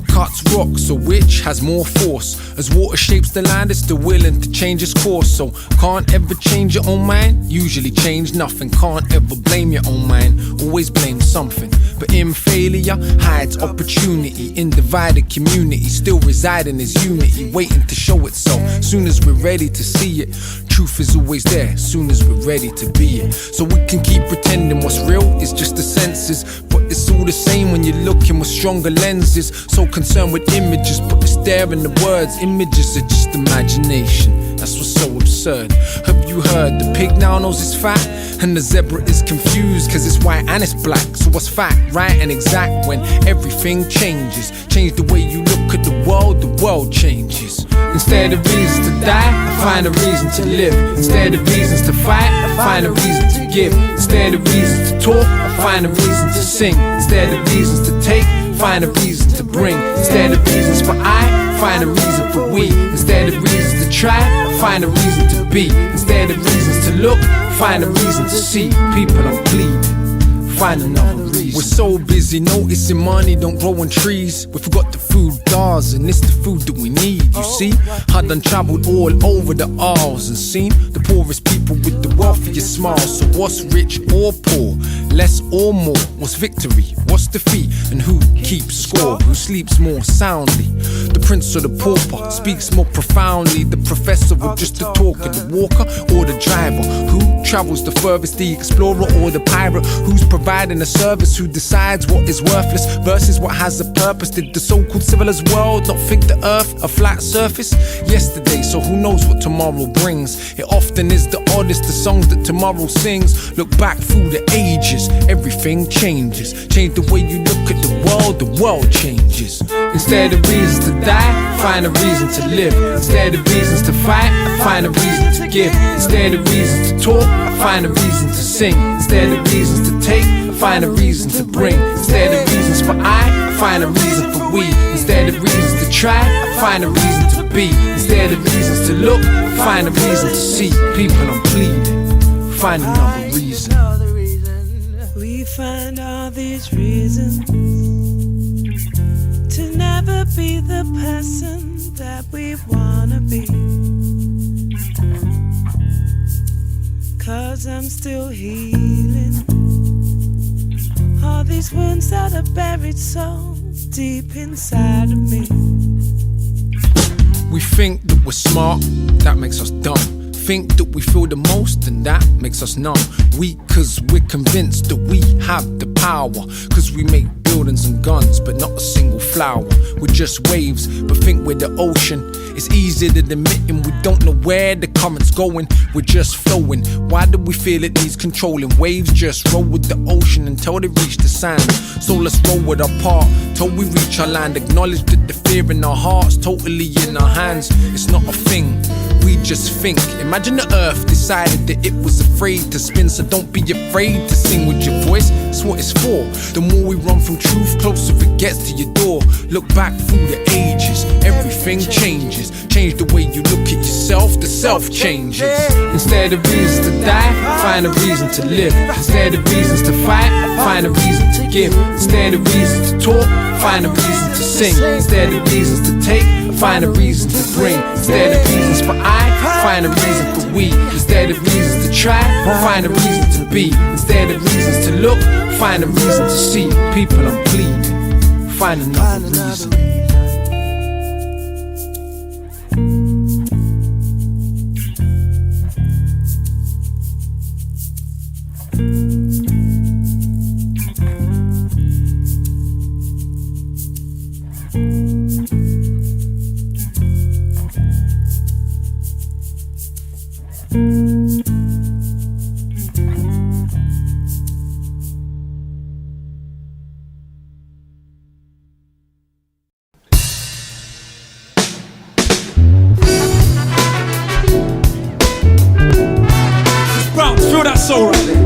What cuts rock, so which has more force? As water shapes the land, it's still willing to change its course. So can't ever change your own mind, usually change nothing. Can't ever blame your own mind, always blame something. But in failure hides opportunity. In divided community, still residing is unity, waiting to show itself. Soon as we're ready to see it, truth is always there. Soon as we're ready to be it. So we can keep pretending what's real is just the senses, but it's all the same when you're looking with stronger lenses. So concerned with images, but it's there in the words. Images are just imagination, that's what's so absurd. Have you heard the pig now knows it's fat, and the zebra is confused cause it's white and it's black? So what's fact, right and exact when everything changes? Change the way you look at the world changes. Instead of reasons to die, I find a reason to live. Instead of reasons to fight, I find a reason to give. Instead of reasons to talk, I find a reason to sing. Instead of reasons to take, find a reason to bring. Instead of reasons for I, find a reason for we. Instead of reasons to try, find a reason to be. Instead of reasons to look, find a reason to see. People, I'm pleading, find another reason. We're so busy noticing money don't grow on trees. We forgot the food does, and it's the food that we need. You see, I done travelled all over the aisles and seen the poorest people with the wealthiest smiles. So what's rich or poor, less or more? What's victory, what's defeat, and who keeps score? Who sleeps more soundly? The prince or the pauper speaks more profoundly. The professor or just the talker, the walker or the driver? Who travels the furthest, the explorer or the pirate? Who's providing a service? Who decides what is worthless versus what has a purpose? Did the so-called civilized world not think the earth a flat surface yesterday? So who knows what tomorrow brings? It often is the oddest, the songs that tomorrow sings. Look back through the ages, everything changes. Change the way you look at the world changes. Instead of reasons to die, find a reason to live. Instead of reasons to fight, find a reason to give. Instead of reasons to talk, find a reason to sing. Instead of reasons to take, find a reason to bring. Instead of reasons for I, find a reason for we. Instead of reasons to try, find a reason to be. Instead of reasons to look, find a reason to see. People, I'm pleading, find another reason. We find all these reasons to never be the person that we wanna be. 'Cause I'm still healing all these wounds that are buried so deep inside of me. We think that we're smart, that makes us dumb. Think that we feel the most, and that makes us numb. Weak cause we're convinced that we have the power. Cause we make buildings and guns, but not a single flower. We're just waves, but think we're the ocean. It's easier than admitting we don't know where the current's going. We're just flowing. Why do we feel it needs controlling? Waves just roll with the ocean until they reach the sand. So let's roll with our part till we reach our land. Acknowledge that the fear in our hearts totally in our hands. It's not a thing, we just think. Imagine the earth decided that it was afraid to spin. So don't be afraid to sing with your voice, that's what it's for. The more we run from truth, closer it gets to your door. Look back through the ages, everything changes. Change the way you look at yourself, the self changes. Instead of reasons to die, find a reason to live. Instead of reasons to fight, find a reason to give. Instead of reasons to talk, find a reason to sing. Instead of reasons to take, find a reason to bring. Instead of reasons for I, find a reason for we. Instead of reasons to try, find a reason to be. Instead of reasons to look, find a reason to see. People, I'm pleading, find another reason. Feel that soul right there.